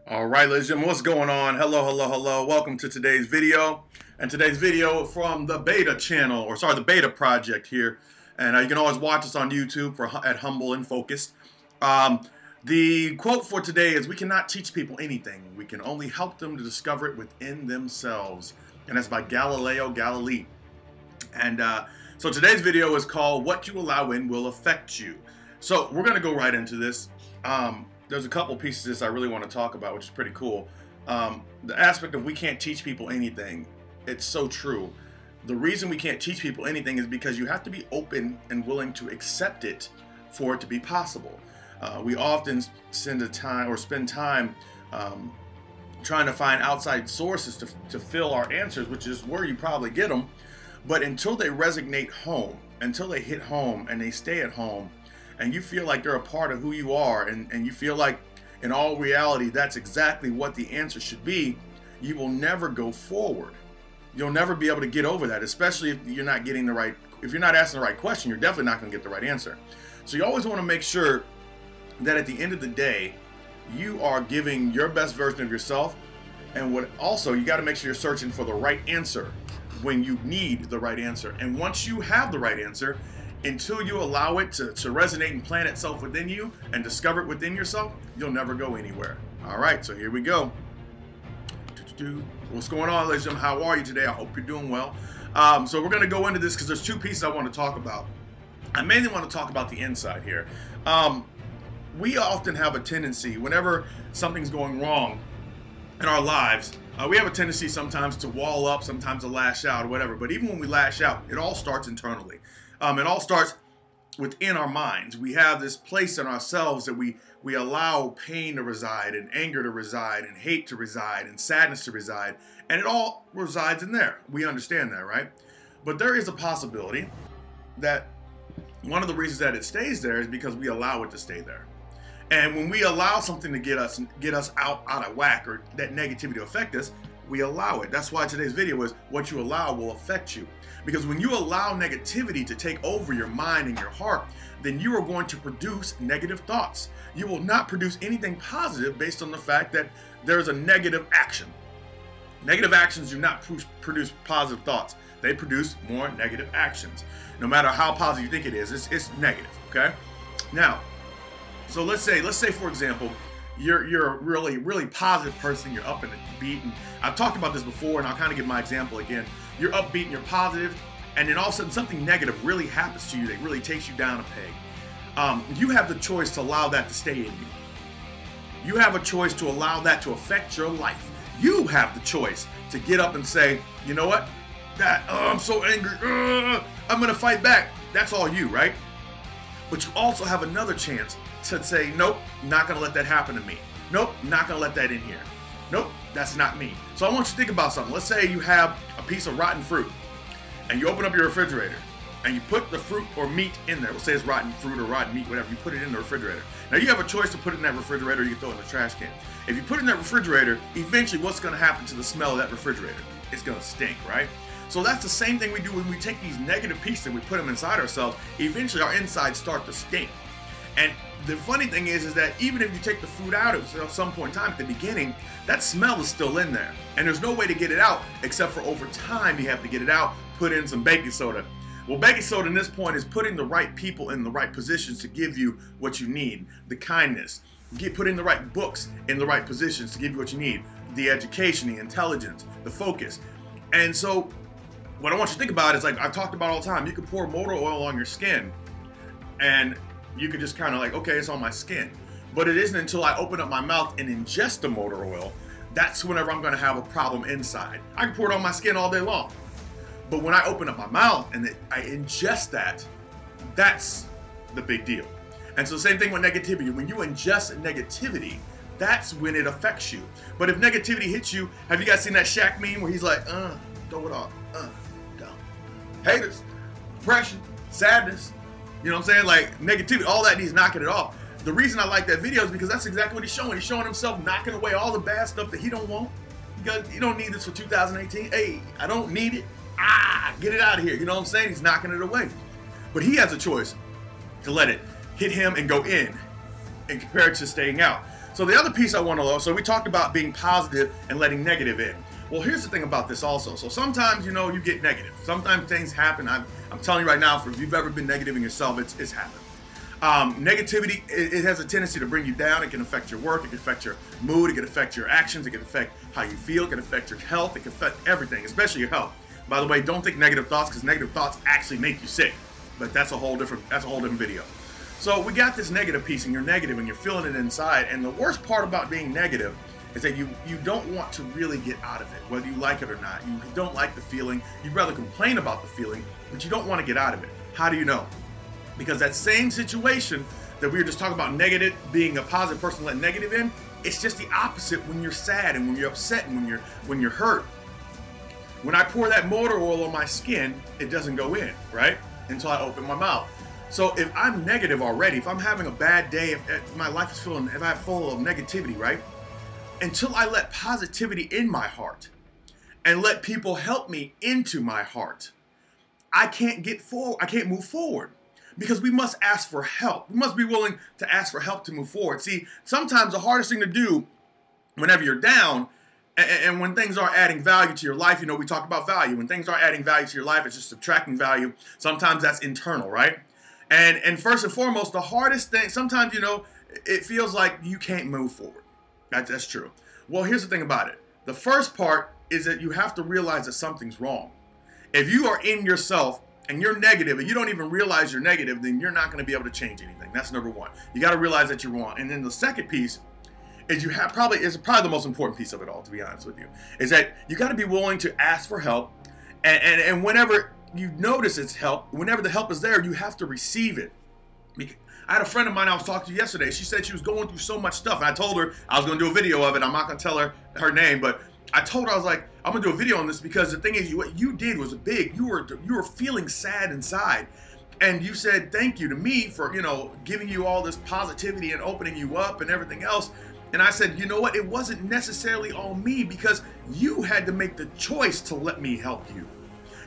All right, ladies and gentlemen, what's going on? Hello, hello, hello. Welcome to today's video. And today's video from the Beta channel, or sorry, the Beta project here. And you can always watch us on YouTube at Humble and Focused. The quote for today is, "We cannot teach people anything. We can only help them to discover it within themselves." And that's by Galileo Galilei. And so today's video is called "What You Allow In Will Affect You." So we're going to go right into this. There's a couple pieces of this I really want to talk about, which is pretty cool. The aspect of we can't teach people anything, it's so true. The reason we can't teach people anything is because you have to be open and willing to accept it for it to be possible. We often spend time trying to find outside sources to fill our answers, which is where you probably get them. But until they resonate home, until they hit home and they stay at home, and you feel like they're a part of who you are, and you feel like in all reality that's exactly what the answer should be, you will never go forward. You'll never be able to get over that, especially if you're not getting if you're not asking the right question, you're definitely not going to get the right answer. So you always want to make sure that at the end of the day, you are giving your best version of yourself, and also you got to make sure you're searching for the right answer when you need the right answer. And once you have the right answer, until you allow it to resonate and plant itself within you and discover it within yourself, you'll never go anywhere. All right, so here we go. What's going on, ladies and gentlemen? How are you today? I hope you're doing well. So we're going to go into this because there's two pieces I want to talk about. I mainly want to talk about the inside here. We often have a tendency, whenever something's going wrong in our lives, we have a tendency sometimes to wall up, sometimes to lash out or whatever. But even when we lash out, it all starts internally. It all starts within our minds. We have this place in ourselves that we allow pain to reside, and anger to reside, and hate to reside, and sadness to reside. And it all resides in there. We understand that, right? But there is a possibility that one of the reasons that it stays there is because we allow it to stay there. And when we allow something to get us out of whack, or that negativity to affect us, we allow it. That's why today's video is what you allow will affect you. Because when you allow negativity to take over your mind and your heart, then you are going to produce negative thoughts. You will not produce anything positive based on the fact that there's a negative action. Negative actions do not produce positive thoughts. They produce more negative actions. No matter how positive you think it is, it's negative, okay? Now, so let's say for example, you're a really positive person, you're up in the beat, and I've talked about this before, and I'll kind of give my example again. You're upbeat and you're positive, and then all of a sudden something negative really happens to you that really takes you down a peg. You have the choice to allow that to stay in you. You have a choice to allow that to affect your life. You have the choice to get up and say, you know what, I'm so angry, I'm gonna fight back. That's all you, right? But you also have another chance to say, nope, not gonna let that happen to me. Nope, not gonna let that in here. Nope, that's not me. So I want you to think about something. Let's say you have a piece of rotten fruit, and you open up your refrigerator, and you put the fruit or meat in there. Let's say it's rotten fruit or rotten meat, whatever. You put it in the refrigerator. Now you have a choice to put it in that refrigerator, or you can throw it in the trash can. If you put it in that refrigerator, eventually what's gonna happen to the smell of that refrigerator? It's gonna stink, right? So that's the same thing we do when we take these negative pieces and we put them inside ourselves. Eventually our insides start to stink. And the funny thing is that even if you take the food out at some point in time at the beginning, that smell is still in there. And there's no way to get it out except for over time you have to get it out, put in some baking soda. Well, baking soda in this point is putting the right people in the right positions to give you what you need. The kindness. Putting the right books in the right positions to give you what you need. The education, the intelligence, the focus. And so what I want you to think about is, like I've talked about all the time, you can pour motor oil on your skin and you can just kind of like, okay, it's on my skin. But it isn't until I open up my mouth and ingest the motor oil, that's whenever I'm gonna have a problem inside. I can pour it on my skin all day long. But when I open up my mouth and I ingest that, that's the big deal. And so the same thing with negativity. When you ingest negativity, that's when it affects you. But if negativity hits you, have you guys seen that Shaq meme where he's like, throw it off, go. Haters, depression, sadness, you know what I'm saying? Like negativity, all that, he's knocking it off. The reason I like that video is because that's exactly what he's showing. He's showing himself knocking away all the bad stuff that he don't want. Because you don't need this for 2018. Hey, I don't need it. Get it out of here. You know what I'm saying? He's knocking it away. But he has a choice to let it hit him and go in and compared to staying out. So the other piece I want to know, so we talked about being positive and letting negative in. Well, here's the thing about this also. So sometimes, you know, you get negative. Sometimes things happen. I'm telling you right now, if you've ever been negative in yourself, it's happened. Negativity, it has a tendency to bring you down. It can affect your work. It can affect your mood. It can affect your actions. It can affect how you feel. It can affect your health. It can affect everything, especially your health. By the way, don't think negative thoughts, because negative thoughts actually make you sick. But that's a whole different video. So we got this negative piece, and you're negative, and you're feeling it inside. And the worst part about being negative is that you don't want to really get out of it, whether you like it or not. You don't like the feeling. You'd rather complain about the feeling, but you don't want to get out of it. How do you know? Because that same situation that we were just talking about, negative, being a positive person, letting negative in, it's just the opposite when you're sad and when you're upset and when you're hurt. When I pour that motor oil on my skin, it doesn't go in, right? Until I open my mouth. So if I'm negative already, if I'm having a bad day, if my life is if I'm full of negativity, right? Until I let positivity in my heart and let people help me into my heart, I can't move forward. Because we must ask for help. We must be willing to ask for help to move forward. See, sometimes the hardest thing to do whenever you're down and when things aren't adding value to your life, you know, we talk about value. When things aren't adding value to your life, it's just subtracting value. Sometimes that's internal, right? And first and foremost, the hardest thing, sometimes, you know, it feels like you can't move forward. That's true. Well, here's the thing about it. The first part is that you have to realize that something's wrong. If you are in yourself and you're negative and you don't even realize you're negative, then you're not going to be able to change anything. That's number one. You got to realize that you're wrong. And then the second piece is probably the most important piece of it all, to be honest with you, is that you got to be willing to ask for help. And whenever you notice it's help, whenever the help is there, you have to receive it. I had a friend of mine I was talking to yesterday. She said she was going through so much stuff. And I told her I was going to do a video of it. I'm not going to tell her name, but I told her, I was like, I'm gonna do a video on this because the thing is, what you did was big. You were feeling sad inside, and you said thank you to me for, you know, giving you all this positivity and opening you up and everything else. And I said, you know what? It wasn't necessarily all me, because you had to make the choice to let me help you.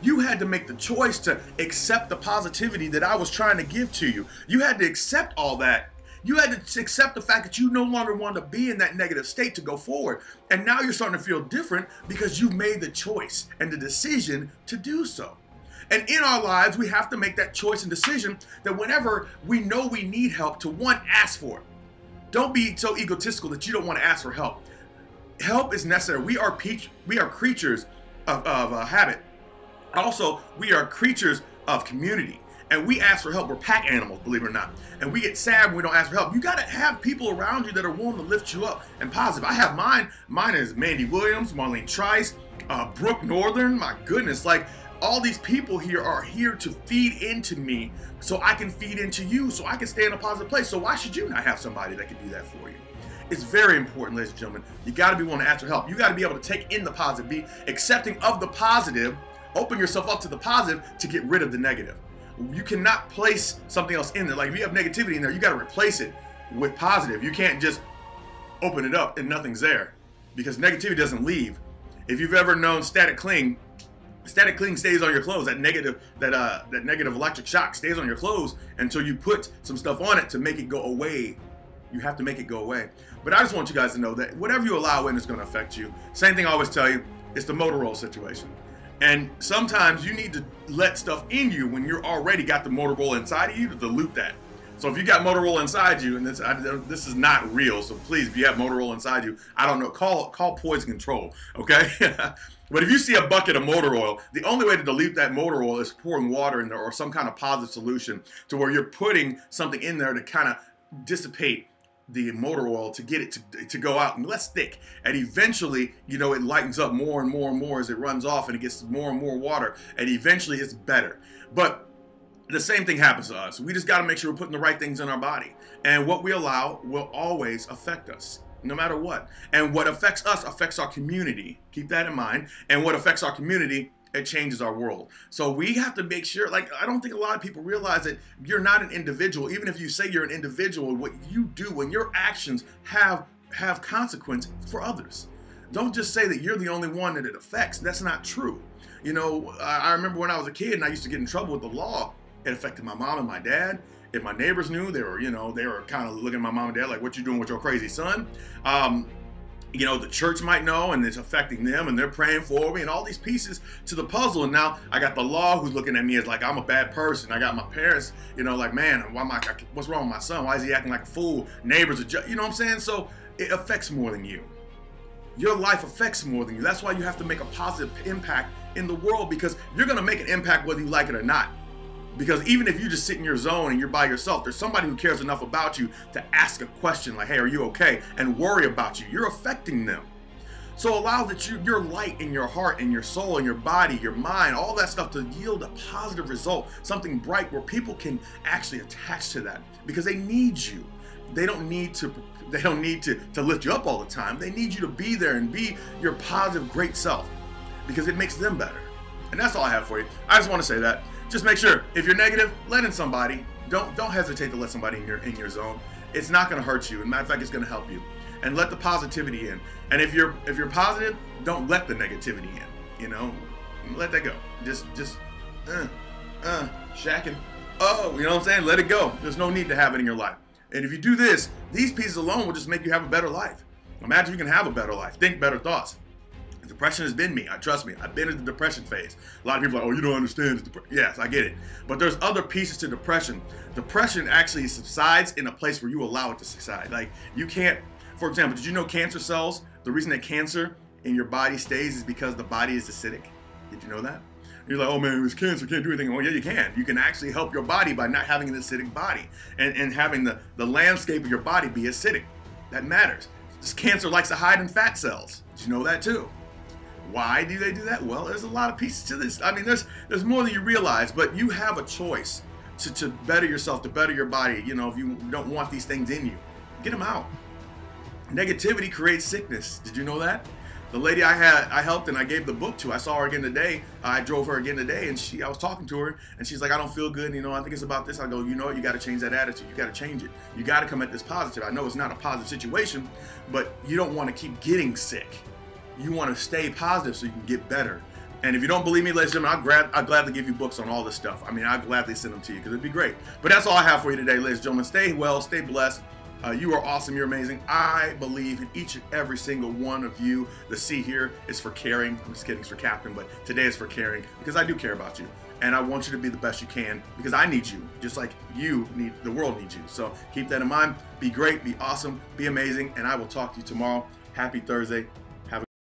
You had to make the choice to accept the positivity that I was trying to give to you. You had to accept all that. You had to accept the fact that you no longer want to be in that negative state to go forward. And now you're starting to feel different because you've made the choice and the decision to do so. And in our lives, we have to make that choice and decision that whenever we know we need help, to one, ask for it. Don't be so egotistical that you don't want to ask for help. Help is necessary. We are creatures of habit. Also, we are creatures of community. And we ask for help. We're pack animals, believe it or not. And we get sad when we don't ask for help. You got to have people around you that are willing to lift you up and positive. I have mine. Mine is Mandy Williams, Marlene Trice, Brooke Northern. My goodness, like all these people here are here to feed into me so I can feed into you, so I can stay in a positive place. So why should you not have somebody that can do that for you? It's very important, ladies and gentlemen. You got to be willing to ask for help. You got to be able to take in the positive, be accepting of the positive, open yourself up to the positive to get rid of the negative. You cannot place something else in there. Like if you have negativity in there, you got to replace it with positive. You can't just open it up and nothing's there, because negativity doesn't leave. If you've ever known static cling stays on your clothes. That negative electric shock stays on your clothes until you put some stuff on it to make it go away. You have to make it go away. But I just want you guys to know that whatever you allow in is going to affect you. Same thing I always tell you, it's the Motorola situation. And sometimes you need to let stuff in you when you're already got the Motorola inside of you to dilute that. So if you got Motorola inside you, and this is not real, so please, if you have Motorola inside you, I don't know, call poison control, okay? But if you see a bucket of motor oil, the only way to dilute that motor oil is pouring water in there or some kind of positive solution to where you're putting something in there to kind of dissipate the motor oil to get it to go out and less thick, and eventually, you know, it lightens up more and more and more as it runs off, and it gets more and more water, and eventually it's better. But the same thing happens to us. We just got to make sure we're putting the right things in our body, and what we allow will always affect us, no matter what. And what affects us affects our community. Keep that in mind. And what affects our community, it changes our world. So we have to make sure, like, I don't think a lot of people realize that you're not an individual. Even if you say you're an individual, what you do and your actions have consequence for others. Don't just say that you're the only one that it affects. That's not true. You know, I remember when I was a kid and I used to get in trouble with the law. It affected my mom and my dad. If my neighbors knew, they were, they were kind of looking at my mom and dad like, what you doing with your crazy son? The church might know, and it's affecting them, and they're praying for me, and all these pieces to the puzzle. And now I got the law who's looking at me as like I'm a bad person. I got my parents, like, man, what's wrong with my son? Why is he acting like a fool? Neighbors are you know what I'm saying? So it affects more than you. Your life affects more than you. That's why you have to make a positive impact in the world, because you're going to make an impact whether you like it or not. Because even if you just sit in your zone and you're by yourself, there's somebody who cares enough about you to ask a question like, hey, are you okay? And worry about you. You're affecting them. So allow your light in your heart and your soul and your body, your mind, all that stuff to yield a positive result, something bright where people can actually attach to that, because they need you. They don't need to lift you up all the time. They need you to be there and be your positive, great self, because it makes them better. And that's all I have for you. I just want to say that. Just make sure, if you're negative, let in somebody. Don't hesitate to let somebody in your zone. It's not going to hurt you. As a matter of fact, it's going to help you. And let the positivity in. And if you're positive, don't let the negativity in. Let that go. Just shacking. Oh, you know what I'm saying? Let it go. There's no need to have it in your life. And if you do this, these pieces alone will just make you have a better life. Imagine you can have a better life. Think better thoughts. Depression has been me. Trust me. I've been in the depression phase. A lot of people are like, oh, you don't understand. Yes, I get it. But there's other pieces to depression. Depression actually subsides in a place where you allow it to subside. Like, you can't, for example, did you know cancer cells, the reason that cancer in your body stays is because the body is acidic? Did you know that? You're like, oh man, it's cancer, can't do anything. Well, yeah, you can. You can actually help your body by not having an acidic body and having the landscape of your body be acidic. That matters. This cancer likes to hide in fat cells. Did you know that too? Why do they do that? Well, there's a lot of pieces to this. I mean, there's more than you realize, but you have a choice to better yourself, to better your body. If you don't want these things in you, get them out. Negativity creates sickness. Did you know that? The lady I helped and I gave the book to, I saw her again today. I drove her again today, and I was talking to her, and she's like, I don't feel good. I think it's about this. I go, you got to change that attitude. You got to change it. You got to come at this positive. I know it's not a positive situation, but you don't want to keep getting sick. You want to stay positive so you can get better. And if you don't believe me, ladies and gentlemen, I'd gladly give you books on all this stuff. I mean, I'd gladly send them to you because it'd be great. But that's all I have for you today, ladies and gentlemen. Stay well, stay blessed. You are awesome. You're amazing. I believe in each and every single one of you. The C here is for caring. I'm just kidding, it's for captain, but today is for caring because I do care about you. And I want you to be the best you can because I need you, just like the world needs you. So keep that in mind. Be great, be awesome, be amazing, and I will talk to you tomorrow. Happy Thursday.